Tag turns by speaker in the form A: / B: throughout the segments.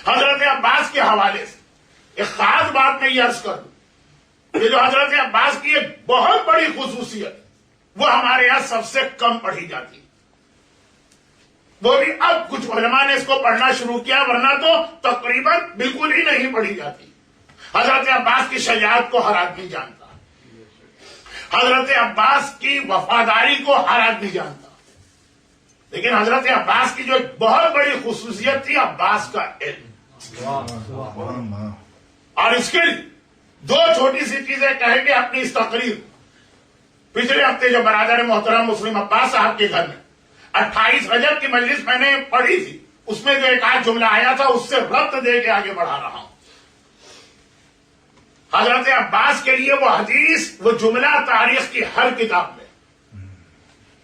A: حضرت عباس کے حوالے سے ایک خاص بات میں یہ عرض کر دوں کہ جو حضرت عباس کی ایک بہت بڑی خصوصیت وہ ہمارے یہاں سب سے کم پڑھی جاتی ہے، وہ بھی اب کچھ علماء نے اس کو پڑھنا شروع کیا، ورنہ تو تقریباً بالکل ہی نہیں پڑھی جاتی۔ حضرت عباس کی شجاعت کو ہر آدمی جانتا، حضرت عباس کی وفاداری کو ہر آدمی جانتا، لیکن حضرت عباس کی جو ایک بہت بڑی خصوصیت تھی عباس کا علم۔ اور اس کے لیے دو چھوٹی سی چیزیں کہیں گے اپنی اس تقریر۔ پچھلے ہفتے جو برادر محترم مسلم عباس صاحب کے گھر میں 28 رجب کی مجلس میں نے پڑھی تھی، اس میں جو ایک آدھ جملہ آیا تھا اس سے ربط دے کے آگے بڑھا رہا ہوں۔ حضرت عباس کے لیے وہ حدیث، وہ جملہ تاریخ کی ہر کتاب میں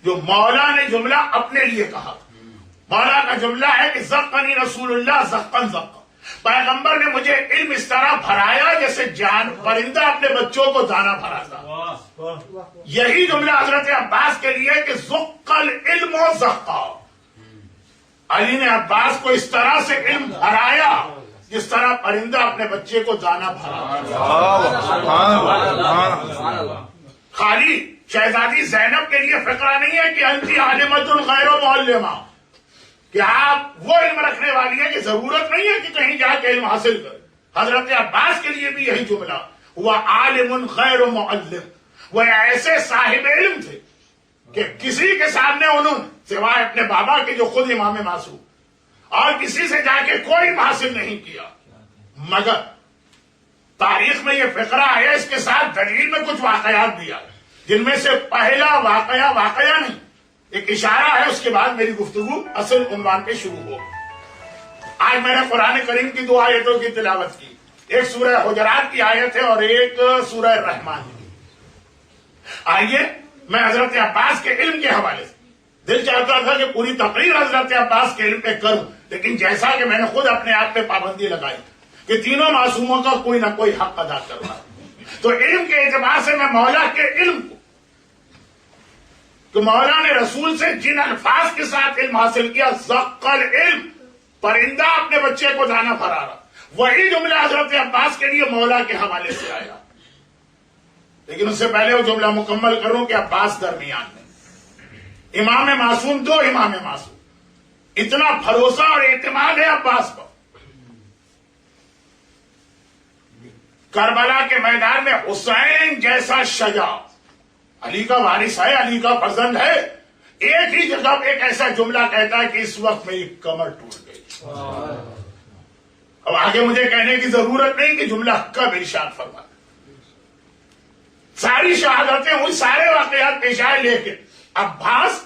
A: جو مولا نے جملہ اپنے لیے کہا، مولا کا جملہ ہے کہ زقنی رسول اللہ زقن زق، پیغمبر نے مجھے علم اس طرح بھرایا جیسے جان پرندہ اپنے بچوں کو دانا بھراتا۔ یہی جملہ حضرت عباس کے لیے کہ زق العلم و زقا، علی نے عباس کو اس طرح سے علم بھرایا جس طرح پرندہ اپنے بچے کو دانا بھراتا۔ خالی شہزادی زینب کے لیے فقرہ نہیں ہے کہ انتی عالمۃ غیر معلمہ، کہ آپ وہ علم رکھنے والی ہے کہ ضرورت نہیں ہے کہ کہیں جا کے علم حاصل کرے۔ حضرت عباس کے لیے بھی یہی جملہ، وہ عالم غیر معلم، وہ ایسے صاحب علم تھے کہ کسی کے سامنے انہوں نے سوائے اپنے بابا کے جو خود امام معصوم اور کسی سے جا کے کوئی حاصل نہیں کیا، مگر تاریخ میں یہ فقرہ ہے، اس کے ساتھ دلیل میں کچھ واقعات بھی آئے، جن میں سے پہلا واقعہ نہیں، ایک اشارہ ہے، اس کے بعد میری گفتگو اصل عنوان پہ شروع ہو۔ آج میں نے قرآن کریم کی 2 آیتوں کی تلاوت کی، ایک سورہ حجرات کی آیت ہے اور ایک سورہ رحمان کی۔ آئیے میں حضرت عباس کے علم کے حوالے سے، دل چاہتا تھا کہ پوری تقریر حضرت عباس کے علم پہ کروں، لیکن جیسا کہ میں نے خود اپنے آپ پہ پابندی لگائی کہ تینوں معصوموں کا کوئی نہ کوئی حق ادا کرنا، تو علم کے اعتبار سے میں مولا کے علم کو، کہ مولا نے رسول سے جن الفاظ کے ساتھ علم حاصل کیا، زق العلم، پرندہ اپنے بچے کو دانا بھرا رہا، وہی جملہ حضرت عباس کے لیے مولا کے حوالے سے آیا۔ لیکن اس سے پہلے وہ جملہ مکمل کروں کہ عباس درمیان میں، امام معصوم، 2 امام معصوم، اتنا بھروسہ اور اعتماد ہے عباس پر۔ کربلا کے میدان میں حسین جیسا شجاع، علی کا وارث ہے، علی کا فرزند ہے، ایک ہی جگہ ایک ایسا جملہ کہتا ہے کہ اس وقت میری کمر ٹوٹ گئی۔ اب آگے مجھے کہنے کی ضرورت نہیں کہ جملہ کب ارشاد فرمایا، ساری شہادتیں ہوئی، سارے واقعات پیش آئے، لیکن عباس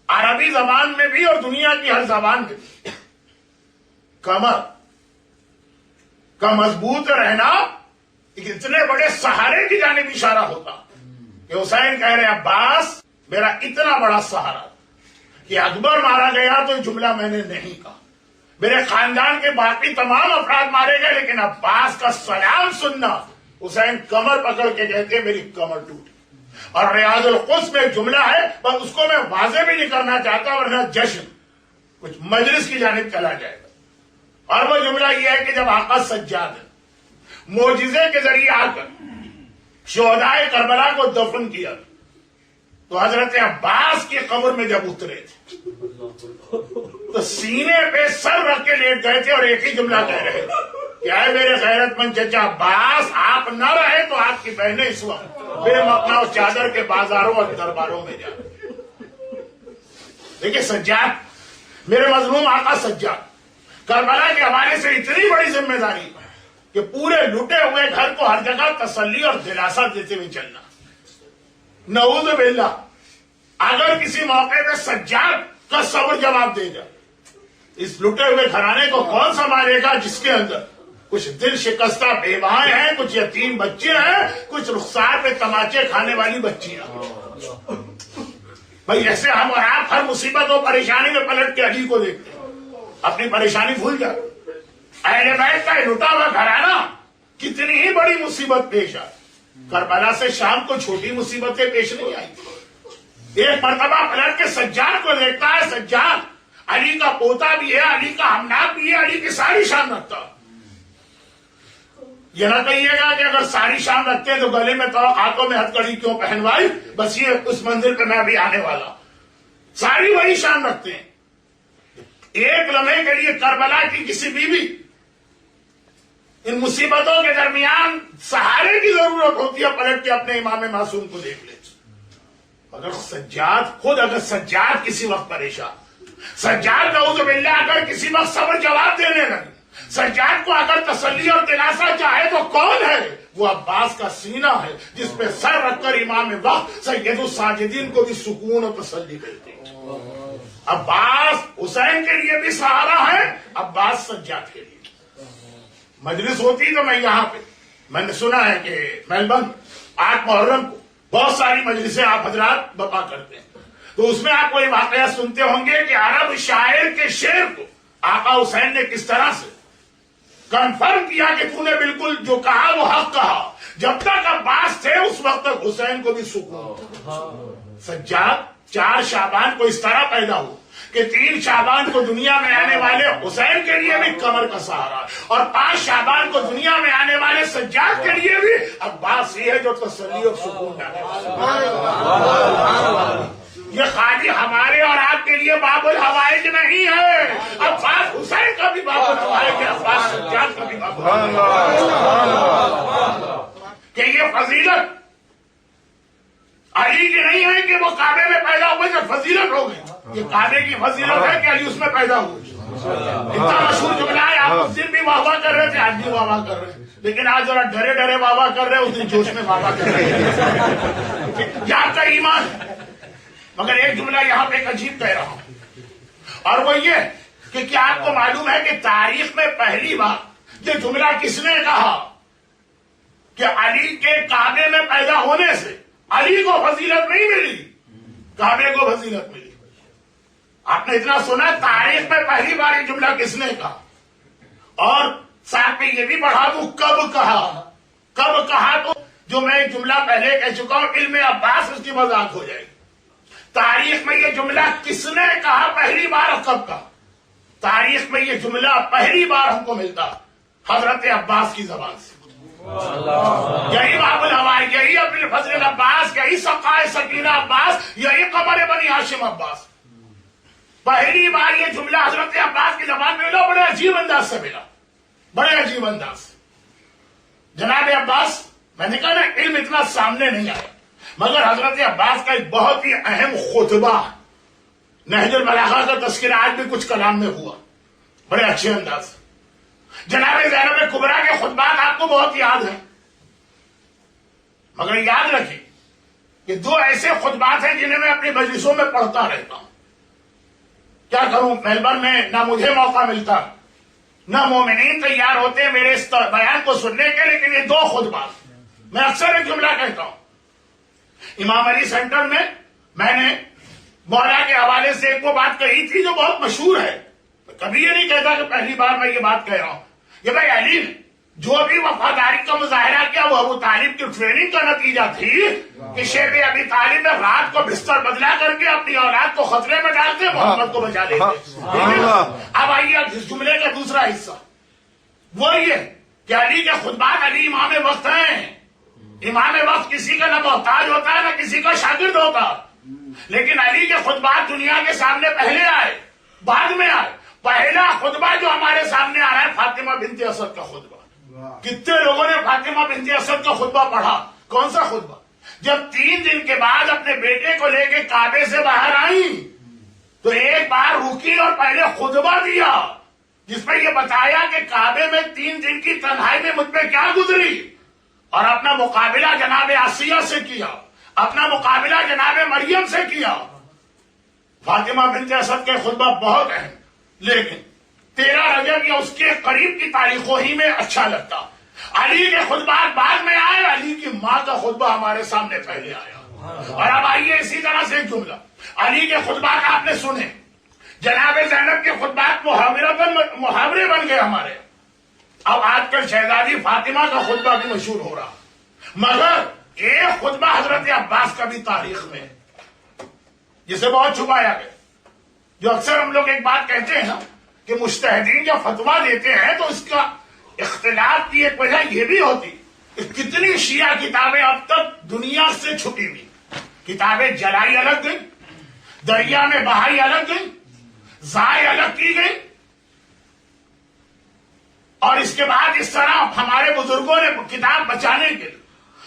A: عربی زبان میں بھی اور دنیا کی ہر زبان میں بھی کمر کا مضبوط رہنا ایک اتنے بڑے سہارے کی جانب اشارہ ہوتا کہ حسین کہہ رہے عباس میرا اتنا بڑا سہارا کہ اکبر مارا گیا تو یہ جملہ میں نے نہیں کہا، میرے خاندان کے باقی تمام افراد مارے گئے، لیکن عباس کا سلام سننا، حسین کمر پکڑ کے کہتے میری کمر ٹوٹی۔ اور ریاض القدس میں ایک جملہ ہے، بس اس کو میں واضح بھی نہیں کرنا چاہتا ورنہ جشن کچھ مجلس کی جانب چلا جائے گا، اور وہ جملہ یہ ہے کہ جب آقا سجاد معجزے کے ذریعے آ کر شہدائے کربلا کو دفن کیا تو حضرت عباس کی قبر میں جب اترے تھے تو سینے پہ سر رکھ کے لیٹ گئے تھے اور ایک ہی جملہ کہہ رہے تھے کہ اے میرے غیرت مند چچا عباس، آپ نہ رہے تو آپ کی بہنیں اس وقت بے مقنا چادر کے بازاروں اور درباروں میں جا۔ دیکھیں سجاد، میرے مظلوم آقا سجاد، کربلا کے حوالے سے اتنی بڑی ذمہ داری کہ پورے لٹے ہوئے گھر کو ہر جگہ تسلی اور دلاسا دیتے ہوئے چلنا۔ نعوذ باللہ اگر کسی موقع پہ سجاد کا صبر جواب دے جائے، اس لٹے ہوئے گھرانے کو کون سنبھالے گا جس کے اندر کچھ دل شکستہ بیوائیں ہیں، کچھ یتیم بچے ہیں، کچھ رخسار پہ تماچے کھانے والی بچیاں۔ بھائی ایسے ہم اور آپ ہر مصیبت و پریشانی میں پلٹ کے علی کو دیکھتے ہیں، اپنی پریشانی بھول جاتے۔ اہل بیت کا لٹا ہوا گھرانہ کتنی ہی بڑی مصیبت پیش آئی، کربلا سے شام کو چھوٹی مصیبتیں پیش نہیں آئی۔ ایک مرتبہ پلٹ کے سجاد کو دیکھتا ہے، سجاد علی کا پوتا بھی ہے، علی کا ہمناک بھی ہے، علی کی ساری شان رکھتا. یہ نہ کہیے گا کہ اگر ساری شان رکھتے ہیں تو گلے میں تو ہاتھوں میں ہتھکڑی کیوں پہنوائی. بس یہ اس منزل پہ میں بھی آنے والا. ساری وہی شان رکھتے ہیں. ایک لمحے کے لیے کربلا کی کسی بیوی ان مصیبتوں کے درمیان سہارے کی ضرورت ہوتی ہے، پلٹ کے اپنے امام معصوم کو دیکھ لے. مگر سجاد خود، اگر سجاد کسی وقت پریشان، سجاد نعوذ باللہ اگر کسی وقت صبر جواب دینے لگے، سجاد کو اگر تسلی اور دلاسا چاہے تو کون ہے؟ وہ عباس کا سینہ ہے جس پہ سر رکھ کر امام وقت سید الساجدین کو بھی سکون اور تسلی ملتی. عباس حسین کے لیے بھی سہارا ہے، عباس سجاد کے لیے. مجلس ہوتی تو میں یہاں پہ، میں نے سنا ہے کہ میلبرن 8 محرم کو بہت ساری مجلسیں آپ حضرات برپا کرتے ہیں، تو اس میں آپ کو یہ واقعہ سنتے ہوں گے کہ عرب شاعر کے شعر کو آقا حسین نے کس طرح سے کنفرم کیا کہ تو نے بالکل جو کہا وہ حق کہا. جب تک عباس تھے اس وقت تک حسین کو بھی سکون. سجاد 4 شعبان کو اس طرح پیدا ہو کہ 3 شعبان کو دنیا میں آنے والے حسین کے لیے بھی کمر کا سہارا، اور 5 شعبان کو دنیا میں آنے والے سجاد کے لیے بھی عباس ہی ہے جو تسلی اور سکون ڈالے والا. یہ خالی ہمارے اور آپ کے لیے باب الحوائج نہیں ہے، عباس حسین کا بھی باب الحوائج ہے، عباس سجاد کا بھی باب الحوائج کہ یہ فضیلت علی کی نہیں ہے کہ وہ کعبے میں پیدا ہوئے جو فضیلت ہو گئی. یہ کعبے کی فضیلت ہے کہ علی اس میں پیدا ہوئے. اتنا مشہور جملہ ہے، آپ اس دن بھی واہ واہ کر رہے تھے، آج بھی واہ واہ کر رہے ہیں، لیکن آج ذرا ڈرے ڈرے واہ واہ کر رہے ہیں، اس دن جوش میں واہ واہ کر رہے ہیں. یہ آپ کا ایمان. مگر ایک جملہ یہاں پہ ایک عجیب کہہ رہا ہوں، اور وہ یہ کہ کیا آپ کو معلوم ہے کہ تاریخ میں پہلی بار یہ جملہ کس نے کہا کہ علی کے کعبے میں پیدا ہونے سے علی کو فضیلت نہیں ملی، کعبے کو فضیلت ملی. آپ نے اتنا سنا، تاریخ میں پہلی بار یہ جملہ کس نے کہا. اور ساتھ میں یہ بھی پڑھا دوں کب کہا تو جو میں ایک جملہ پہلے کہہ چکا ہوں، علم عباس اس کی وضاحت ہو جائے گی. تاریخ میں یہ جملہ کس نے کہا پہلی بار اور کب کہا؟ تاریخ میں یہ جملہ پہلی بار ہم کو ملتا حضرت عباس کی زبان سے. یہی باب الحوائج، یہی ابن الفضل عباس، یہی سقائے سکینہ عباس، یہی قمر بنی ہاشم عباس. پہلی بار یہ جملہ حضرت عباس کی زبان میں ملا، بڑے عجیب انداز سے ملا، بڑے عجیب انداز سے. جناب عباس، میں نے کہا نا علم اتنا سامنے نہیں آیا، مگر حضرت عباس کا ایک بہت ہی اہم خطبہ نہج البلاغہ کا تذکرہ آج بھی کچھ کلام میں ہوا بڑے اچھے انداز سے. جناب زینب کبریٰ کے خطبات آپ کو بہت یاد ہیں، مگر یاد رکھیں کہ 2 ایسے خطبات ہیں جنہیں میں اپنی مجلسوں میں پڑھتا رہتا ہوں. کیا کروں، میلبرن میں نہ مجھے موقع ملتا نہ مومنین تیار ہوتے میرے اس بیان کو سننے کے، لیکن یہ 2 خطبات میں اکثر ایک جملہ کہتا ہوں. امام علی سینٹر میں نے مولا کے حوالے سے ایک وہ بات کہی تھی جو بہت مشہور ہے. کبھی یہ نہیں کہتا کہ پہلی بار میں یہ بات کہہ رہا ہوں. یہ بھائی علی نے جو بھی وفاداری کا مظاہرہ کیا وہ ابو طالب کی ٹریننگ کا نتیجہ تھی کہ شیب ابی طالب نے رات کو بستر بدلا کر کے اپنی اولاد کو خطرے میں ڈالتے، محمد کو بچا لیتے. اب آئیے اس جملے کا دوسرا حصہ، وہ یہ کہ علی کے خطبات، علی امام وقت ہیں. امام وقت کسی کا نہ محتاج ہوتا ہے نہ کسی کا شاگرد ہوتا، لیکن علی کے خطبات دنیا کے سامنے پہلے آئے، بعد میں آئے. پہلا خطبہ جو ہمارے سامنے آ رہا ہے فاطمہ بنت اسد کا خطبہ. کتنے لوگوں نے فاطمہ بنت اسد کا خطبہ پڑھا؟ کون سا خطبہ؟ جب 3 دن کے بعد اپنے بیٹے کو لے کے کعبے سے باہر آئیں تو ایک بار رکی اور پہلے خطبہ دیا جس میں یہ بتایا کہ کعبے میں 3 دن کی تنہائی میں مجھ پہ کیا گزری، اور اپنا مقابلہ جناب آسیہ سے کیا، اپنا مقابلہ جناب مریم سے کیا. فاطمہ بنت اسد کے خطبہ بہت اہم، لیکن 13 رجب یا اس کے قریب کی تاریخوں ہی میں اچھا لگتا. علی کے خطبات بعد میں آئے، علی کی ماں کا خطبہ ہمارے سامنے پہلے آیا. اور اب آئیے اسی طرح سے ایک جملہ، علی کے خطبات آپ نے سنے، جناب زینب کے خطبات محاورے بن گئے ہمارے. اب آج کل شہزادی فاطمہ کا خطبہ بھی مشہور ہو رہا، مگر ایک خطبہ حضرت عباس کا بھی تاریخ میں جسے بہت چھپایا گیا. جو اکثر ہم لوگ ایک بات کہتے ہیں نا کہ مجتہدین جب فتویٰ دیتے ہیں تو اس کا اختلاف کی ایک وجہ یہ بھی ہوتی کہ کتنی شیعہ کتابیں اب تک دنیا سے چھپی ہوئی، کتابیں جلائی الگ گئی، دریا میں بہائی الگ گئی، ضائع الگ کی گئی، اور اس کے بعد اس طرح ہمارے بزرگوں نے کتاب بچانے کے لیے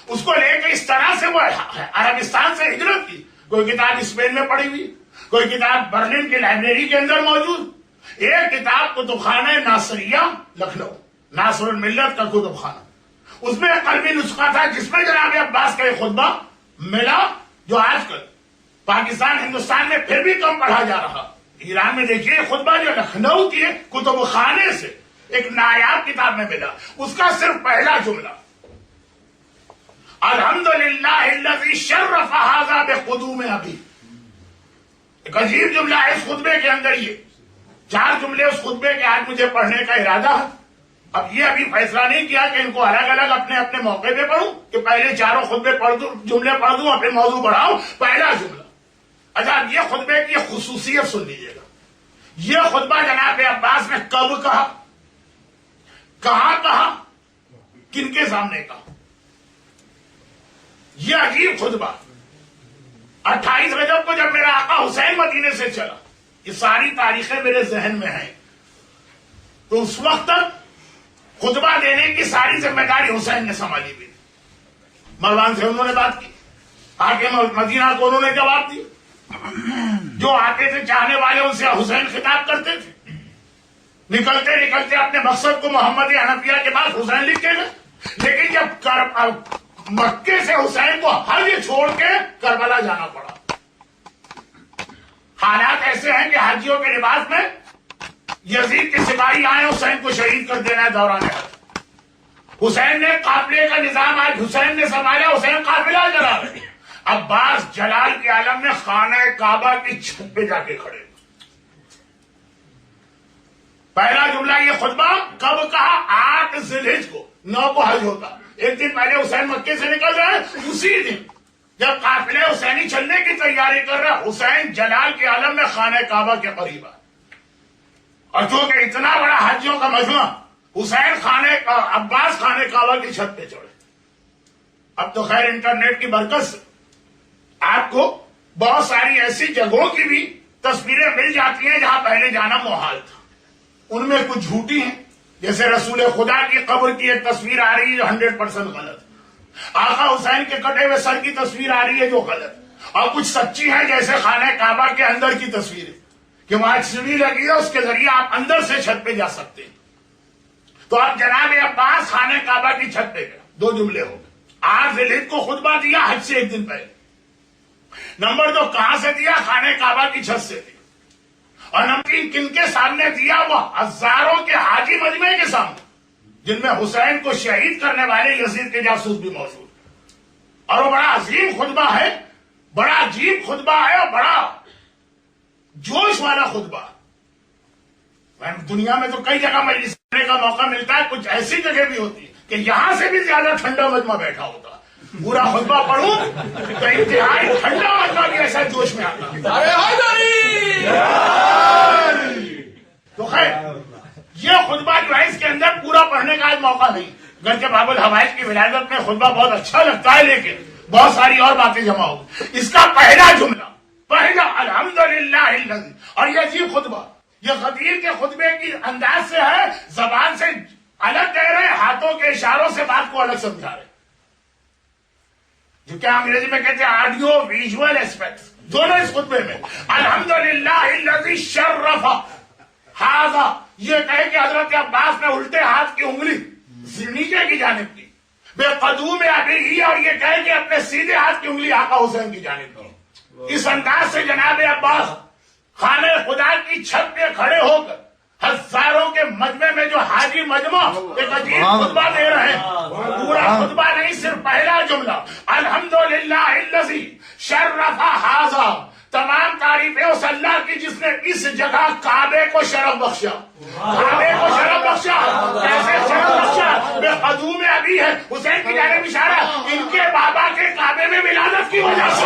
A: اس کو لے کے اس طرح سے وہ عربستان سے ہجرت کی. کوئی کتاب اسپین میں پڑی ہوئی، کوئی کتاب برلن کی لائبریری کے اندر موجود، ایک کتاب کتب خانہ ناصریہ لکھنؤ، ناصر الملت کا کتب خانہ، اس میں قلمی نسخہ تھا جس میں جناب عباس کا ایک خطبہ ملا جو آج کل پاکستان ہندوستان میں پھر بھی کم پڑھا جا رہا. ایران میں دیکھیے خطبہ جو لکھنؤ کے کتب خانے سے ایک نایاب کتاب میں ملا، اس کا صرف پہلا جملہ الحمدللہ الذی شرف ھذا بقدوم ابی. ایک عجیب جملہ ہے اس خطبے کے اندر. یہ 4 جملے اس خطبے کے آج مجھے پڑھنے کا ارادہ ہے. اب یہ ابھی فیصلہ نہیں کیا کہ ان کو الگ الگ اپنے اپنے موقع پہ پڑھوں کہ پہلے 4 خطبے پڑھ دوں، جملے پڑھ دوں اور پھر موضوع بڑھاؤں. پہلا جملہ. اچھا اب یہ خطبے کی خصوصیت سن لیجیے گا. یہ خطبہ جناب عباس نے کب کہا، کہاں کہا، کن کے سامنے کہا؟ یہ عجیب خطبہ 28 رجب کو جب میرا آقا حسین مدینے سے چلا، یہ ساری تاریخیں میرے ذہن میں ہیں، تو اس وقت تک خطبہ دینے کی ساری ذمہ داری حسین نے سنبھالی ہوئی. مروان سے انہوں نے بات کی، آگے مدینہ کو انہوں نے جواب دیا، جو آتے تھے چاہنے والے ان سے حسین خطاب کرتے تھے. نکلتے نکلتے اپنے مقصد کو محمد حنفیہ کے بعد حسین لکھ کے گئے. لیکن جب مکے سے حسین کو حج چھوڑ کے کربلا جانا پڑا. حالات ایسے ہیں کہ حاجیوں کے لباس میں یزید کے سپاہی آئے حسین کو شہید کر دینا ہے دوران حج. حسین نے قافلے کا نظام آج حسین نے سنبھالا، حسین قافلہ چلا رہے. عباس جلال کے عالم میں خانہ کعبہ کی چھت پہ جا کے کھڑے. پہلا جملہ یہ خطبہ کب کہا؟ 8 ذی الحجہ کو، 9 کو حج ہوتا. ایک دن پہلے حسین مکے سے نکل رہے ہیں، اسی دن جب قافلے حسینی چلنے کی تیاری کر رہا، حسین جلال کے عالم میں خانہ کعبہ کے قریب آئے. اور چونکہ اتنا بڑا حجیوں کا مجمع، حسین عباس خانہ کعبہ کی چھت پہ چڑھے. اب تو خیر انٹرنیٹ کی برکت سے آپ کو بہت ساری ایسی جگہوں کی بھی تصویریں مل جاتی ہیں جہاں پہلے جانا محال تھا. ان میں کچھ جھوٹی ہیں، جیسے رسول خدا کی قبر کی ایک تصویر آ رہی ہے جو 100% غلط، آقا حسین کے کٹے ہوئے سر کی تصویر آ رہی ہے جو غلط، اور کچھ سچی ہیں جیسے خانہ کعبہ کے اندر کی تصویر کہ وہاں سیڑھی لگی ہے، اس کے ذریعے آپ اندر سے چھت پہ جا سکتے ہیں. تو اب جناب عباس خانہ کعبہ کی چھت پہ گئے. 2 جملے ہو گئے. 8 ذی الحجہ کو خطبہ دیا، حج سے ایک دن پہلے. نمبر 2 کہاں سے دیا؟ خانہ کعبہ کی چھت سے دیا. اور نمبر 3 کن کے سامنے دیا؟ وہ ہزاروں کے حاجی مجمع کے سامنے، جن میں حسین کو شہید کرنے والے یزید کے جاسوس بھی موجود. اور وہ بڑا عظیم خطبہ ہے، بڑا عجیب خطبہ ہے اور بڑا جوش والا خطبہ. دنیا میں تو کئی جگہ مجلس کرنے کا موقع ملتا ہے، کچھ ایسی جگہ بھی ہوتی ہے کہ یہاں سے بھی زیادہ ٹھنڈا مجمع بیٹھا ہوتا. پورا خطبہ پڑھوں تو انتہائی ٹھنڈا مجمع بھی ایسا جوش میں آتا. تو خیر یہ خطبہ جو ہے اس کے اندر پورا پڑھنے کا آج موقع نہیں، گرچہ باب الحوائج کی ولادت میں خطبہ بہت اچھا لگتا ہے، لیکن بہت ساری اور باتیں جمع ہو. اس کا پہلا جملہ پہلا الحمدللہ الذی، اور یہ عجیب خطبہ یہ غدیر کے خطبے کی انداز سے ہے، زبان سے الگ کہہ رہے، ہاتھوں کے اشاروں سے بات کو الگ سمجھا رہے، جو کیا انگریزی میں کہتے ہیں آڈیو ویژول ایسپیکٹس دونوں اس خطبے میں. الحمدللہ الذی شرف ھذا، یہ کہے کہ حضرت عباس نے الٹے ہاتھ کی انگلی نیچے کی جانب کی، بے قدوم ابی، اور یہ کہے کہ اپنے سیدھے ہاتھ کی انگلی آقا حسین کی جانب کی. اس انداز سے جناب عباس خانہ خدا کی چھت پہ کھڑے ہو کر ہزاروں کے مجمع میں جو حاجی مجمع ایک عجیب خطبہ دے رہے ہیں. پورا خطبہ نہیں، صرف پہلا جملہ الحمدللہ الذی شرف ھذا. تمام تعریفیں اس اللہ کی جس نے اس جگہ کعبے کو شرف بخشا. کعبے کو شرف بخشا، کیسے شرف بخشا؟ بے قدوم ابی ہے، حسین کی جانب اشارہ، ان کے بابا کے کعبے میں ولادت کی وجہ سے.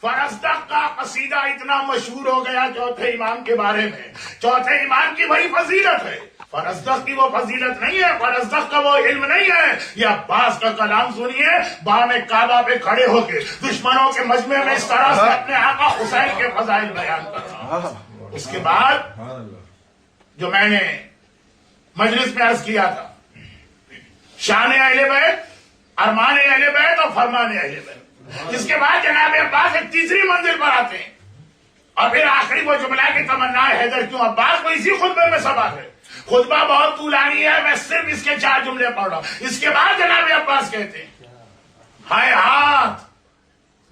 A: فرزدق کا قصیدہ اتنا مشہور ہو گیا چوتھے امام کے بارے میں. چوتھے امام کی وہی فضیلت ہے، فرزدق کی وہ فضیلت نہیں ہے، فرزدق کا وہ علم نہیں ہے. یہ عباس کا کلام سنیے، بام کعبہ پہ کھڑے ہو کے دشمنوں کے مجمع میں اس طرح سے اپنے آقا حسین کے فضائل بیان کر رہا ہوں. اس کے بعد جو میں نے مجلس میں عرض کیا تھا، شان اہل بیت، ارمان اہل بیت اور فرمان اہل بیت. اس کے بعد جناب عباس ایک تیسری منزل پر آتے ہیں، اور پھر آخری وہ جملہ کی تمنا حیدر کیوں عباس کو اسی خطبے میں سبق ہے. خطبہ بہت طولانی ہے، میں صرف اس کے 4 جملے پڑھ رہا ہوں. اس کے بعد جناب عباس کہتے ہیں، ہائے ہاتھ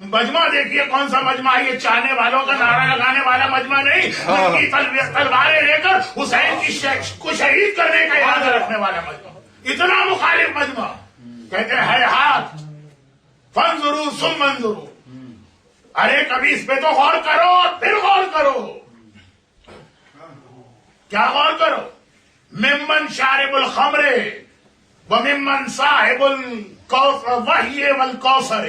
A: مجمع دیکھیے کون سا مجمع، یہ چاہنے والوں کا نعرہ لگانے والا مجمع نہیں، ان کی تلواریں لے کر حسین کو شہید کرنے کا ارادہ رکھنے والا مجمع، اتنا مخالف مجمع. کہتے ہیں ہائے ہاتھ فانظروا ثم انظروا، ارے کبھی اس پہ تو غور کرو اور پھر غور کرو. کیا غور کرو؟ ممن شارب الخمر وممن صاحب الوحی والکوثر،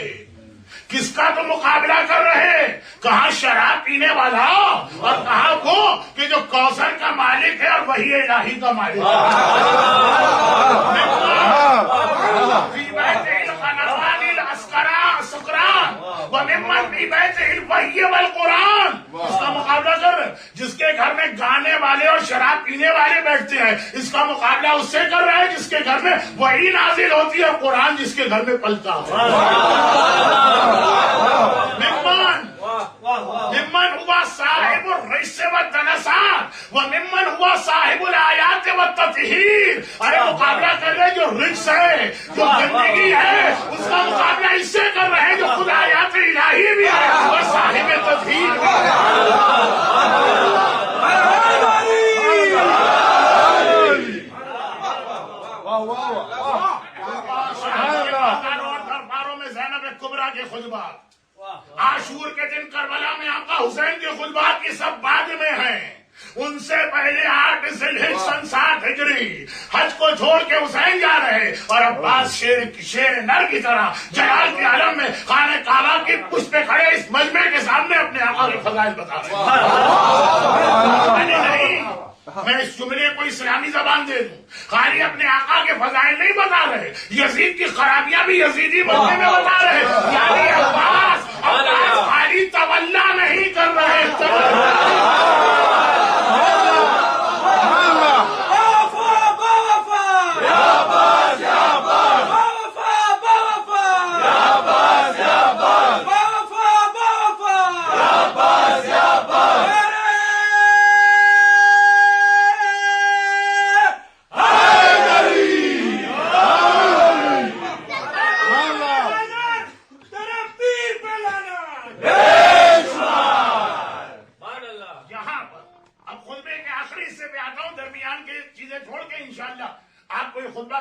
A: کس کا تو مقابلہ کر رہے، کہاں شراب پینے والا اور کہاں وہ کہ جو کوثر کا مالک ہے اور وہی الہی کا مالک والقرآن، اس کا مقابلہ کر رہے. جس کے گھر میں گانے والے اور شراب پینے والے بیٹھتے ہیں، اس کا مقابلہ اس سے کر رہا ہے جس کے گھر میں وہی نازل ہوتی ہے اور قرآن جس کے گھر میں پلتا ہے. ممن ہوا صاحب الرجس والدنسات وممن ہوا صاحب الآیات والتطہیر. ارے مقابلہ کر رہے جو رجس ہے، جو گندگی ہے، اس کا مقابلہ اس سے کر رہے ہیں جو خود آیات الہی بھی ہے اور صاحب تطہیر بھی ہے. درباروں میں زینب کبریٰ کے خطبات، عاشور کے دن کربلا میں آقا حسین کے خطبات کی سب بعد میں ہیں. ان سے پہلے 8 ذی الحجہ سن 7 ہجری حج کو چھوڑ کے حسین جا رہے، اور عباس شیر نر کی طرح جلال کے عالم میں خانہ کعبہ کی پشت پہ کھڑے اس مجمع کے سامنے اپنے آقا کے فضائل بتا رہے ہیں. میں اس جملے کو اسلامی زبان دے دوں، خالی اپنے آقا کے فضائل نہیں بتا رہے، یزید کی خرابیاں بھی یزیدی مجمع میں بتا رہے. یعنی عباس خالی تولا نہیں کر رہے،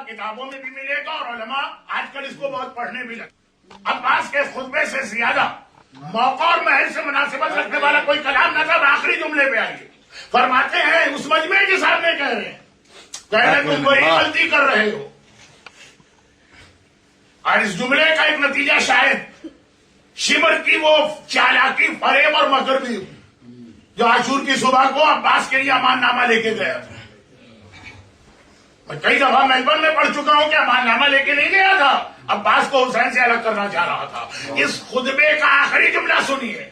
A: کتابوں میں بھی ملے گا اور علماء آج کل اس کو بہت پڑھنے بھی لگے. عباس کے خطبے سے زیادہ موقع اور محل سے مناسبت رکھنے والا کوئی کلام نہ تھا. آخری جملے پہ آئیے، فرماتے ہیں اس مجمع کے سامنے کہہ رہے ہیں تم وہی غلطی کر رہے ہو. اور اس جملے کا ایک نتیجہ شاید شمر کی وہ چالاکی، فریب اور مکر بھی جو عاشور کی صبح کو عباس کے لیے امان نامہ لے کے گیا تھا. میں کئی دفعہ میلبرن میں پڑھ چکا ہوں کہ امان نامہ لے کے نہیں گیا تھا، عباس کو حسین سے الگ کرنا چاہ رہا تھا. اس خطبے کا آخری جملہ سنیے،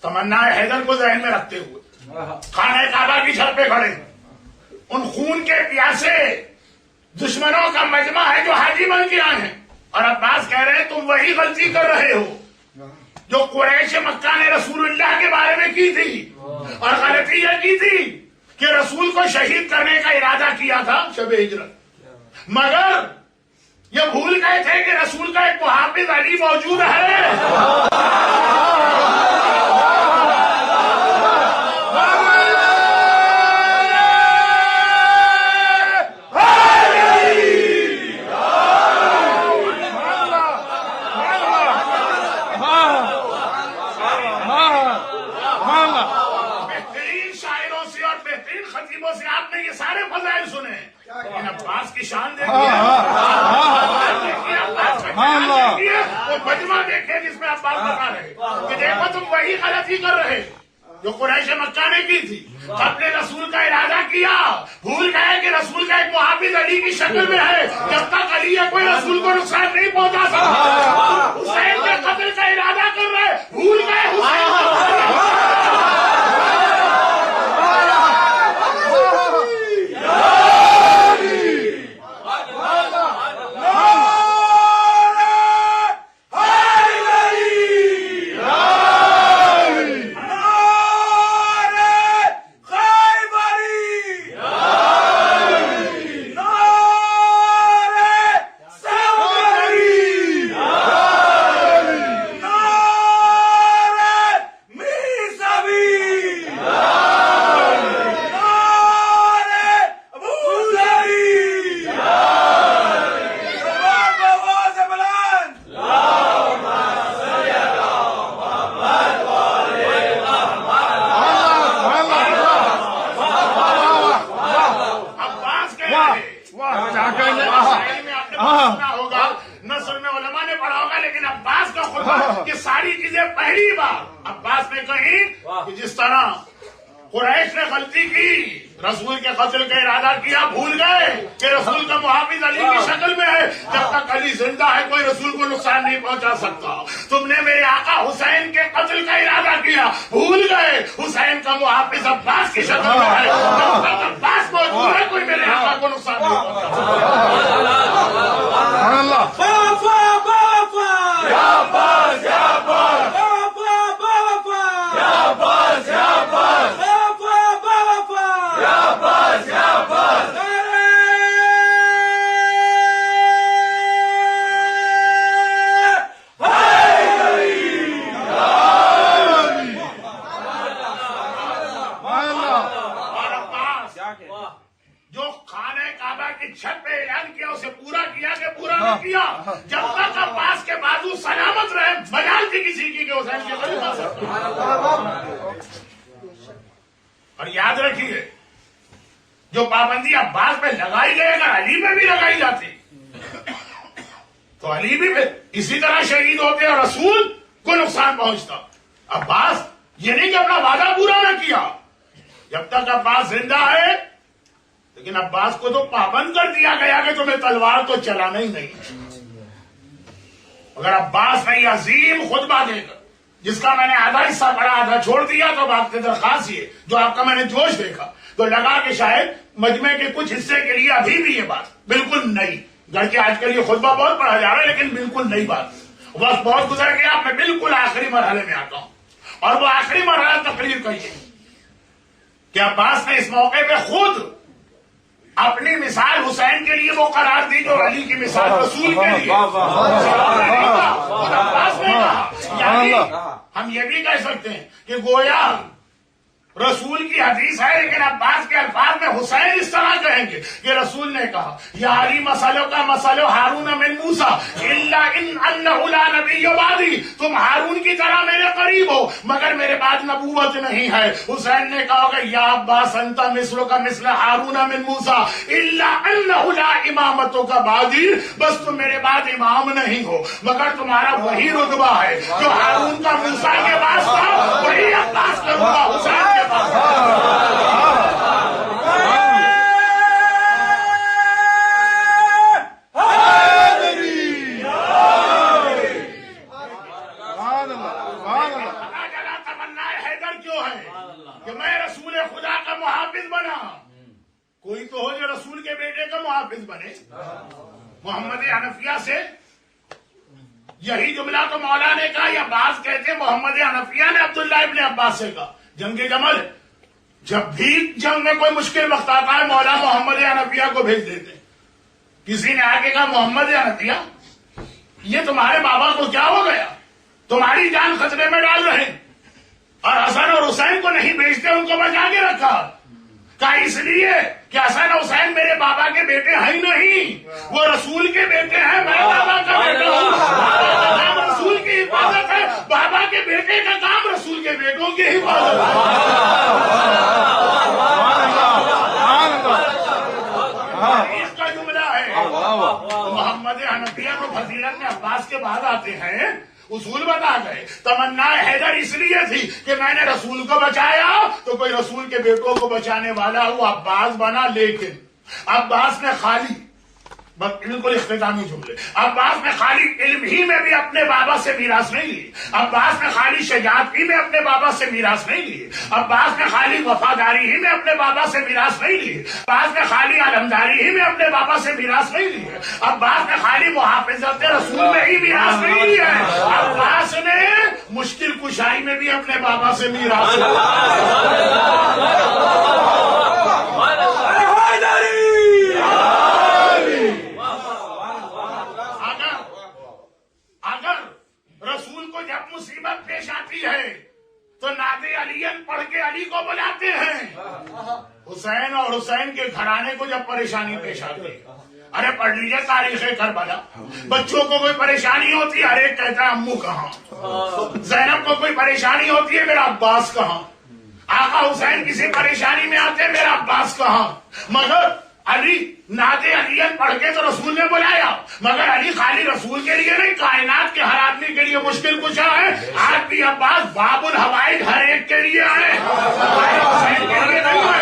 A: تمنا حیدر کو ذہن میں رکھتے ہوئے خانہ کعبہ کی چھت پہ کھڑے ان خون کے پیاسے دشمنوں کا مجمع ہے جو حاجی بن کے آئے ہیں، اور عباس کہہ رہے ہیں تم وہی غلطی کر رہے ہو جو قریش مکہ نے رسول اللہ کے بارے میں کی تھی. اور غلطی یہ کی تھی کہ رسول کو شہید کرنے کا ارادہ کیا تھا شب ہجرت، مگر یہ بھول گئے تھے کہ رسول کا ایک محافظ علی موجود ہے. بہترین شاعروں سے اور بہترین خطیبوں سے آپ نے نے یہ سارے فضائل سنے لیکن عباس کی شان دیکھیے، وہ مجمع دیکھے جس میں عباس بتا رہے کہ دیکھو تم وہی غلطی کر رہے جو قریش مکہ نے کی تھی، اپنے رسول کا ارادہ کیا، بھول گئے کہ رسول کا ایک محافظ علی کی شکل میں ہے، جب تک علی ہے کوئی رسول کو نقصان نہیں پہنچا سکتا، حسین کے قتل کا ارادہ کر رہے، بھول گئے حسین ہوگا، نصر میں علماء نے پڑھا ہوگا، لیکن عباس کا خطبہ یہ ساری چیزیں پہلی بار عباس نے کہیں کہ جس طرح قریش نے غلطی کی، رسول کے قتل کا ارادہ کیا، بھول گئے کہ رسول کا محافظ علی کی شکل میں ہے، جب تک علی زندہ ہے کوئی رسول کو نقصان نہیں پہنچا سکتا، تم نے میرے آقا حسین کے قتل کا ارادہ کیا، بھول گئے حسین کا محافظ عباس کی شکل میں ہے، جب تک عباس موجود ہے کوئی میرے آقا کو نقصان نہیں پہنچا جو خانہ کعبہ کی چھت پہ اعلان کیا اسے پورا کیا کہ پورا نہ کیا، جب تک عباس کے بازو سلامت رہے مجال تھی کسی کی کہ حسین کے قریب آ سکتے۔ اور یاد رکھیے جو پابندی عباس پہ لگائی گئی اگر علی میں بھی لگائی جاتی تو علی بھی اسی طرح شہید ہوتے اور رسول کو نقصان پہنچتا۔ عباس یہ نہیں کہ اپنا وعدہ پورا نہ کیا، جب تک عباس زندہ ہے، لیکن عباس کو تو پابند کر دیا گیا کہ تمہیں تلوار تو چلانا ہی نہیں۔ اگر عباس نے یہ عظیم خطبہ دے کر جس کا میں نے آدھا حصہ پڑھا آدھا چھوڑ دیا تو آپ کی درخواست یہ جو آپ کا میں نے جوش دیکھا تو لگا کہ شاید مجمع کے کچھ حصے کے لیے ابھی بھی یہ بات بالکل نئی، گرچہ آج کل یہ خطبہ بہت پڑھا جا رہا ہے لیکن بالکل نئی بات، وقت بہت گزر گیا، میں بالکل آخری مرحلے میں آتا ہوں اور وہ آخری مرحلہ تقریر کا یہ کہ عباس نے اس موقع پہ خود اپنی مثال حسین کے لیے وہ قرار دی جو علی کی مثال رسول کے لیے، عباس نے کہا، یعنی ہم یہ بھی کہہ سکتے ہیں کہ گویا رسول کی حدیث ہے لیکن عباس کے الفاظ میں حسین اس طرح کہیں گے کہ رسول نے کہا یا علی مسلو کا مسلو ہارون من موسیٰ الا انہ لا نبی بعدی، تم ہارون کی طرح میرے قریب ہو مگر میرے بعد نبوت نہیں ہے۔ حسین نے کہا کہ یا عباس انت مثلو کا مثل ہارون من موسیٰ الا انہ لا امامت کا بعدی، بس تم میرے بعد امام نہیں ہو مگر تمہارا وہی رتبہ ہے جو ہارون کا موسیٰ کے پاس تھا وہی عباس کا رتبہ حسین کے پاس۔ کوئی تو ہو جو رسول کے بیٹے کا محافظ بنے۔ محمد حنفیہ سے یہی جملہ تو مولا نے کہا یا بعض کہتے محمد حنفیہ نے عبداللہ ابن عباس سے کہا، جنگ جمل جب بھی جنگ میں کوئی مشکل وقت آتا ہے مولا محمد حنفیہ کو بھیج دیتے ہیں۔ کسی نے آگے کہا محمد حنفیہ یہ تمہارے بابا کو کیا ہو گیا، تمہاری جان خطرے میں ڈال رہے ہیں، اور حسن اور حسین کو نہیں بھیجتے، ان کو بچا کے رکھا۔ کہا اس لیے کہ حسن اور حسین میرے بابا کے بیٹے ہیں نہیں، وہ رسول کے بیٹے ہیں، میں بابا کا بیٹا ہوں، بابا کا کام رسول کی حفاظت ہے، بابا کے بیٹے کا کام رسول کے بیٹوں کی حفاظت ہے۔ فضیلت میں عباس کے بعد آتے ہیں، اصول بتا گئے. تمنا حیدر اس لیے تھی کہ میں نے رسول کو بچایا تو کوئی رسول کے بیٹوں کو بچانے والا وہ عباس بنا، لیکن عباس نے خالی بالکل اختتامی جملے، عباس نے خالی علم ہی میں بھی اپنے بابا سے میراث نہیں لی، عباس نے خالی شجاعت ہی میں اپنے بابا سے میراث نہیں لی، عباس نے خالی وفاداری ہی میں اپنے بابا سے میراث نہیں لی، عباس نے خالی علمداری ہی میں اپنے بابا سے میراث نہیں لی، عباس نے خالی محافظت رسول میں ہی میراث نہیں لی ہے، عباس نے مشکل کشائی میں بھی اپنے بابا سے میراث رسول کو جب مصیبت پیش آتی ہے تو نعت علی پڑھ کے علی کو بلاتے ہیں. حسین اور حسین کے گھرانے کو جب پریشانی پیش آتی ہے، ارے پڑھ لیجیے تاریخ کربلا. بچوں کو کوئی پریشانی ہوتی ہے، ہر ایک کہتا ہے امو کہاں. زینب کو کوئی پریشانی ہوتی ہے، میرا عباس کہاں. آقا حسین کسی پریشانی میں آتے ہیں، میرا عباس کہاں. مگر علی نعت علی پڑھ کے تو رسول نے بلایا، مگر علی خالی رسول کے لیے نہیں، کائنات کے ہر آدمی کے لیے مشکل کشا ہے. آج بھی عباس باب الحوائج ہر ایک کے لیے ہے، حسین کے لیے نہیں ہے،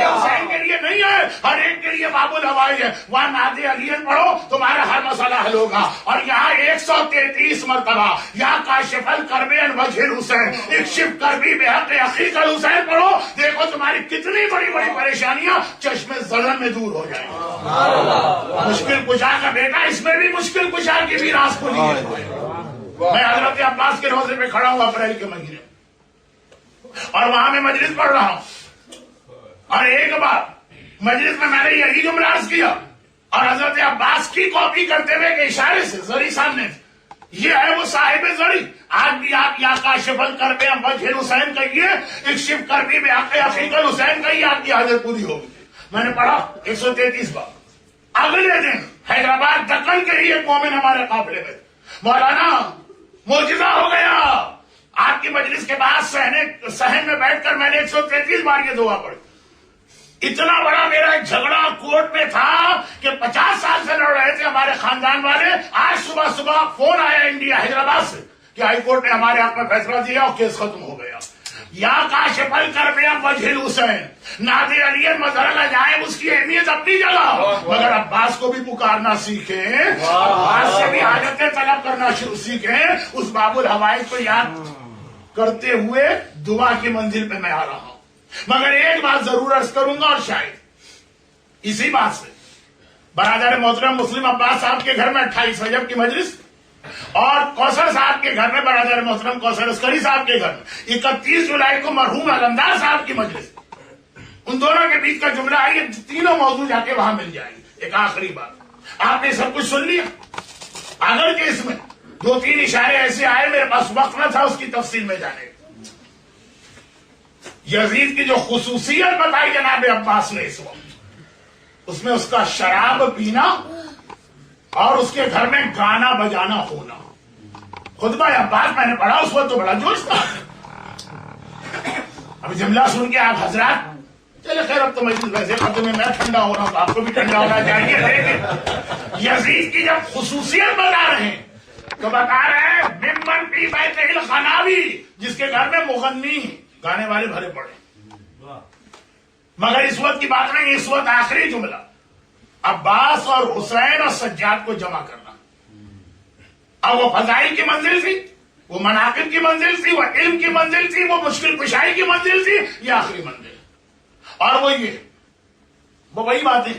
A: حسین کے لیے نہیں ہے، ہر ایک کے لیے باب الحوائج ہے. وہاں نعت علی پڑھو تمہارا ہر مسئلہ حل ہوگا. اور یہاں 133 مرتبہ یا کاشف الکرب عن وجہ الحسین اکشف کربی بحق اخیک الحسین پڑھو، دیکھو تمہاری کتنی بڑی بڑی پریشانیاں چشمے ظلم میں دور ہو جائیں. مشکل کشا کا بیٹا اس میں بھی مشکل کشا کی میراث کو لیے ہوئے. میں حضرت عباس کے روزے پہ کھڑا ہوں اپریل کے مہینے اور وہاں میں مجلس پڑھ رہا ہوں، اور ایک بار مجلس میں نے یہی جملہ عرض کیا اور حضرت عباس کی کاپی کرتے ہوئے کے اشارے سے زری سامنے یہ ہے وہ صاحب زری. آج بھی آپ یا کاشف الکرب عن وجہ الحسین کہیے، اکشف کربی بحق اخیک الحسین کہیے، آپ کی حاجت پوری ہوگی. میں نے پڑھا 133 بار. اگلے دن حیدرآباد دکن کے ہی ایک مومن ہمارے قافلے میں، مولانا معجزہ ہو گیا. آپ کی مجلس کے بعد صحن میں بیٹھ کر میں نے 133 بار یہ دعا پڑھی. اتنا بڑا میرا ایک جھگڑا کورٹ میں تھا کہ 50 سال سے لڑ رہے تھے ہمارے خاندان والے. آج صبح فون آیا انڈیا حیدرآباد سے کہ ہائی کورٹ نے ہمارے حق میں فیصلہ دیا اور کیس ختم ہو گیا. یا کاشف الکرب عن وجہ الحسین نعت علی مظہر العجائب اس کی اہمیت اپنی جگہ، مگر عباس کو بھی پکارنا سیکھیں، عباس سے بھی حاجتیں طلب کرنا سیکھیں. اس باب الحوائج کو یاد کرتے ہوئے دعا کی منزل پہ میں آ رہا ہوں. مگر ایک بات ضرور عرض کروں گا، اور شاید اسی بات سے برادر محترم مسلم عباس صاحب کے گھر میں 28 رجب کی مجلس اور کوثر صاحب کے گھر میں برادر محترم کوثر عسکری صاحب کے گھر میں 31 جولائی کو مرحوم علمدار صاحب کی مجلس. ان دونوں کے بیچ کا جملہ ہے، یہ تینوں موضوع جا کے وہاں مل جائیں گے. ایک آخری بات، آپ نے سب کچھ سن لیا، اگر کہ اس میں 2-3 اشارے ایسے آئے، میرے پاس وقت نہ تھا اس کی تفصیل میں جانے. یزید کی جو خصوصیت بتائی جناب عباس نے اس وقت، اس میں اس کا شراب پینا اور اس کے گھر میں گانا بجانا ہونا. خطبہ عباس میں نے پڑھا اس وقت تو بڑا جوش تھا. اب جملہ سن کے آپ حضرات چلے خیر اب تو مجلس ویسے ختم میں ٹھنڈا ہو رہا ہوں تو آپ کو بھی ٹھنڈا ہونا چاہیے. لیکن یزید کی جب خصوصیت بتا رہے ہیں تو بتا رہے ہیں ممن فی بیتہ الخناوی، جس کے گھر میں مغنی گانے والے بھرے پڑے. مگر اس وقت کی بات نہیں، اس وقت آخری جملہ عباس اور حسین اور سجاد کو جمع کرنا. اب وہ فضائل کی منزل تھی، وہ مناقب کی منزل تھی، وہ علم کی منزل تھی، وہ مشکل کشائی کی منزل تھی، یہ آخری منزل. اور وہ یہ وہ وہی باتیں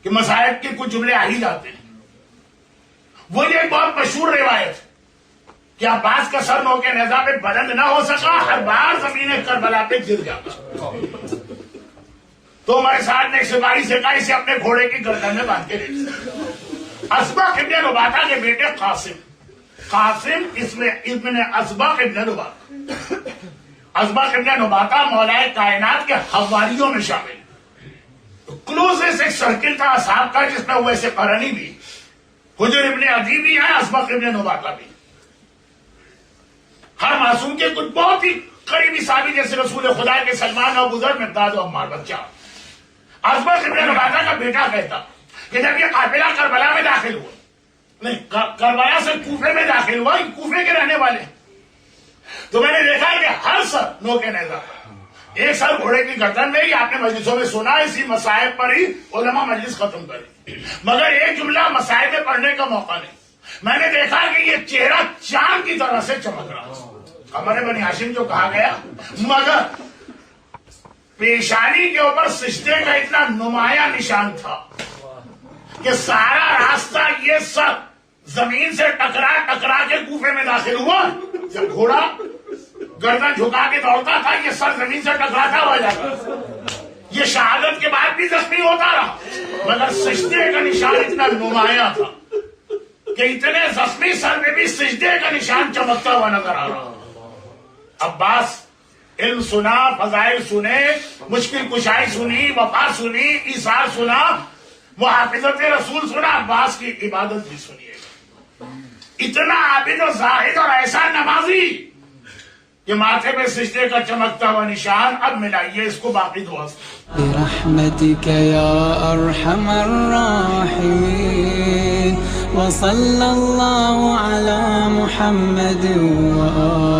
A: کہ مصائب کے کچھ جملے آ ہی جاتے ہیں. وہ یہ ایک بہت مشہور روایت کہ عباس کا سر نوکے نیزہ پہ بلند نہ ہو سکا، ہر بار زمین کربلا پہ گر جاتا. تو ہمارے ساتھ نے ایک سپاہی سے کہا اسے اپنے گھوڑے کی گردن میں باندھ کے لے جائے. اسبق ابن نباتہ کے بیٹے قاسم ابن اسبق ابن نباتہ. اسبق ابن نباتہ مولائے کائنات کے حواریوں میں شامل، کلوزسٹ ایک سرکل تھا اصحاب کا جس میں وہ ایسے قرنی بھی، حجر ابن عدی بھی ہیں، اسبق ابن نباتہ بھی. ہر معصوم کے کچھ بہت ہی قریبی صحابی جیسے رسول خدا کے سلمان اور بزرگ مقداد و عمار بچہ. اسبق ابن نباتہ کا بیٹا کہتا کہ جب یہ قافلہ کربلا میں داخل ہوا نہیں کربلا سے کوفے میں داخل ہوا، کوفے کے رہنے والے. تو میں نے دیکھا کہ ہر سر نو کے نیزہ پر، ایک سر گھوڑے کی گردن میں. آپ نے مجلسوں میں سنا، اسی مسائب پر ہی علماء مجلس ختم کری، مگر ایک جملہ مسائب میں پڑھنے کا موقع نہیں. میں نے دیکھا کہ یہ چہرہ چاند کی طرح سے چمک رہا، قمر بنی ہاشم جو کہا گیا، مگر پیشانی کے اوپر سجدے کا اتنا نمایاں نشان تھا کہ سارا راستہ یہ سر زمین سے ٹکرا کے کوفے میں داخل ہوا. جب گھوڑا گردن جھکا کے دوڑتا تھا، یہ سر زمین سے ٹکراتا ہوا جاتا. یہ شہادت کے بعد بھی زخمی ہوتا رہا، مگر سجدے کا نشان اتنا نمایاں تھا کہ اتنے زخمی سر میں بھی سجدے کا نشان چمکتا ہوا نظر آ رہا. عباس علم سنا، فضائل سنے، مشکل کشائی سنی، وفا سنی، ایثار سنا، محافظت رسول سنا، عباس کی عبادت بھی سنیے. اتنا عابد و زاہد اور ایسا نمازی کہ ماتھے پہ سجدے کا چمکتا ہوا نشان. اب ملائیے اس کو باقی دعا سے.
B: برحمتك يا أرحم الراحمين وصلى الله على محمد وآله